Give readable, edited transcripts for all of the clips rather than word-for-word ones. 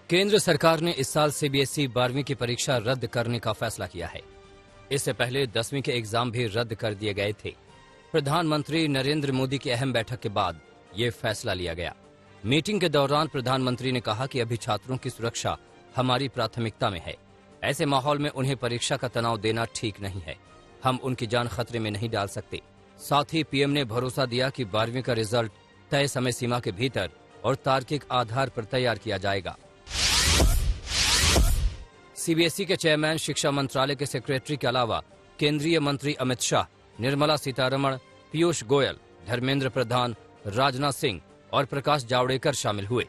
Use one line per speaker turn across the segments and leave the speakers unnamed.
केंद्र सरकार ने इस साल सीबीएसई 12वीं की परीक्षा रद्द करने का फैसला किया है। इससे पहले 10वीं के एग्जाम भी रद्द कर दिए गए थे। प्रधानमंत्री नरेंद्र मोदी की अहम बैठक के बाद ये फैसला लिया गया। मीटिंग के दौरान प्रधानमंत्री ने कहा कि अभी छात्रों की सुरक्षा हमारी प्राथमिकता में है। ऐसे माहौल में उन्हें परीक्षा का तनाव देना ठीक नहीं है। हम उनकी जान खतरे में नहीं डाल सकते। साथ ही पीएम ने भरोसा दिया कि 12वीं का रिजल्ट तय समय सीमा के भीतर और तार्किक आधार पर तैयार किया जाएगा। सीबीएसई के चेयरमैन, शिक्षा मंत्रालय के सेक्रेटरी के अलावा केंद्रीय मंत्री अमित शाह, निर्मला सीतारमण, पीयूष गोयल, धर्मेंद्र प्रधान, राजनाथ सिंह और प्रकाश जावड़ेकर शामिल हुए।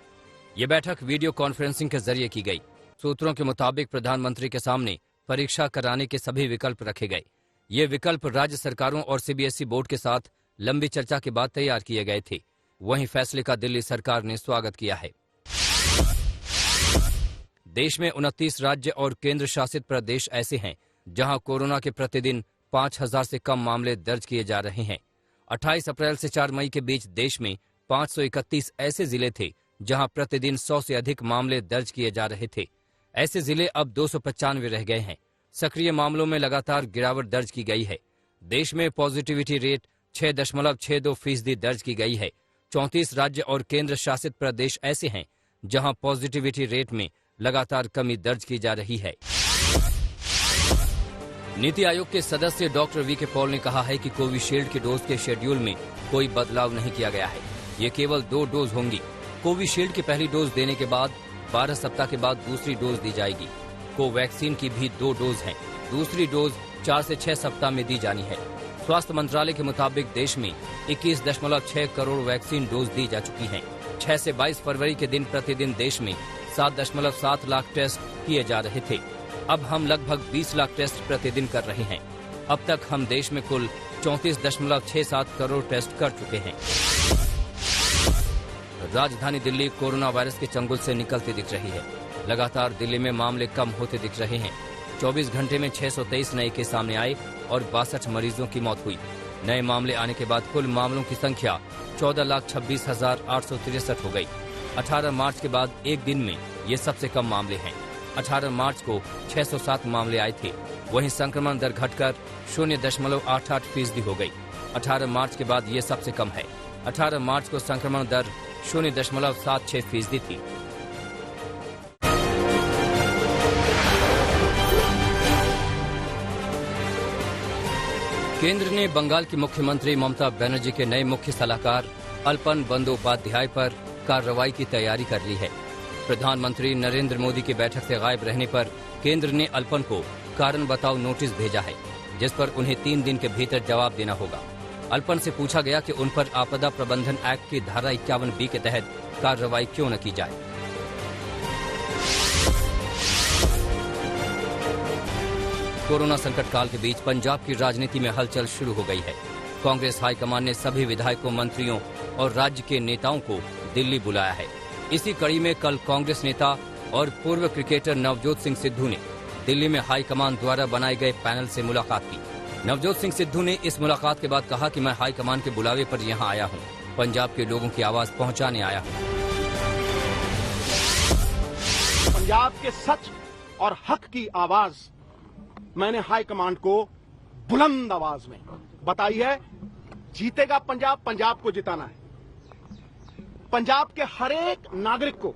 ये बैठक वीडियो कॉन्फ्रेंसिंग के जरिए की गई। सूत्रों के मुताबिक प्रधानमंत्री के सामने परीक्षा कराने के सभी विकल्प रखे गए। ये विकल्प राज्य सरकारों और सीबीएसई बोर्ड के साथ लंबी चर्चा के बाद तैयार किए गए थे। वहीं फैसले का दिल्ली सरकार ने स्वागत किया है। देश में 29 राज्य और केंद्र शासित प्रदेश ऐसे हैं जहां कोरोना के प्रतिदिन 5000 से कम मामले दर्ज किए जा रहे हैं। 28 अप्रैल से 4 मई के बीच देश में 531 ऐसे जिले थे जहां प्रतिदिन 100 से अधिक मामले दर्ज किए जा रहे थे। ऐसे जिले अब 295 रह गए हैं। सक्रिय मामलों में लगातार गिरावट दर्ज की गई है। देश में पॉजिटिविटी रेट 6.62% दर्ज की गई है। 34 राज्य और केंद्र शासित प्रदेश ऐसे हैं जहां पॉजिटिविटी रेट में लगातार कमी दर्ज की जा रही है। नीति आयोग के सदस्य डॉक्टर वीके पॉल ने कहा है कि कोविशील्ड के डोज के शेड्यूल में कोई बदलाव नहीं किया गया है। ये केवल 2 डोज होंगी। कोविशील्ड की पहली डोज देने के बाद 12 सप्ताह के बाद दूसरी डोज दी जाएगी। कोवैक्सीन की भी 2 डोज हैं। दूसरी डोज 4 से 6 सप्ताह में दी जानी है। स्वास्थ्य मंत्रालय के मुताबिक देश में 21.6 करोड़ वैक्सीन डोज दी जा चुकी हैं। 6 से 22 फरवरी के दिन प्रतिदिन देश में 7.7 लाख टेस्ट किए जा रहे थे। अब हम लगभग 20 लाख टेस्ट प्रतिदिन कर रहे हैं। अब तक हम देश में कुल 34.67 करोड़ टेस्ट कर चुके हैं। राजधानी दिल्ली कोरोना वायरस के चंगुल से निकलती दिख रही है। लगातार दिल्ली में मामले कम होते दिख रहे हैं। 24 घंटे में 623 नए केस सामने आए और 62 मरीजों की मौत हुई। नए मामले आने के बाद कुल मामलों की संख्या 14,26,863 हो गई। 18 मार्च के बाद एक दिन में ये सबसे कम मामले हैं। 18 मार्च को 607 मामले आए थे। वहीं संक्रमण दर घटकर 0.88% हो गई। 18 मार्च के बाद ये सबसे कम है। 18 मार्च को संक्रमण दर 0.76% थी। केंद्र ने बंगाल की मुख्यमंत्री ममता बनर्जी के नए मुख्य सलाहकार अल्पन बंदोपाध्याय पर कार्रवाई की तैयारी कर ली है। प्रधानमंत्री नरेंद्र मोदी की बैठक से गायब रहने पर केंद्र ने अल्पन को कारण बताओ नोटिस भेजा है, जिस पर उन्हें 3 दिन के भीतर जवाब देना होगा। अल्पन से पूछा गया कि उन पर आपदा प्रबंधन एक्ट की धारा 51B के तहत कार्रवाई क्यों न की जाए। कोरोना संकट काल के बीच पंजाब की राजनीति में हलचल शुरू हो गई है। कांग्रेस हाईकमान ने सभी विधायकों, मंत्रियों और राज्य के नेताओं को दिल्ली बुलाया है। इसी कड़ी में कल कांग्रेस नेता और पूर्व क्रिकेटर नवजोत सिंह सिद्धू ने दिल्ली में हाईकमान द्वारा बनाए गए पैनल से मुलाकात की। नवजोत सिंह सिद्धू ने इस मुलाकात के बाद कहा कि मैं हाईकमान के बुलावे पर यहां आया हूं, पंजाब के लोगों की आवाज पहुंचाने आया हूं।
पंजाब के सच और हक की आवाज मैंने हाईकमान को बुलंद आवाज में बताई है। जीतेगा पंजाब, पंजाब को जिताना है। पंजाब के हर एक नागरिक को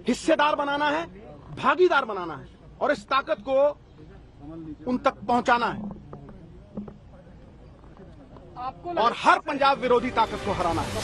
हिस्सेदार बनाना है, भागीदार बनाना है और इस ताकत को उन तक पहुंचाना है और हर पंजाब विरोधी ताकत को हराना है।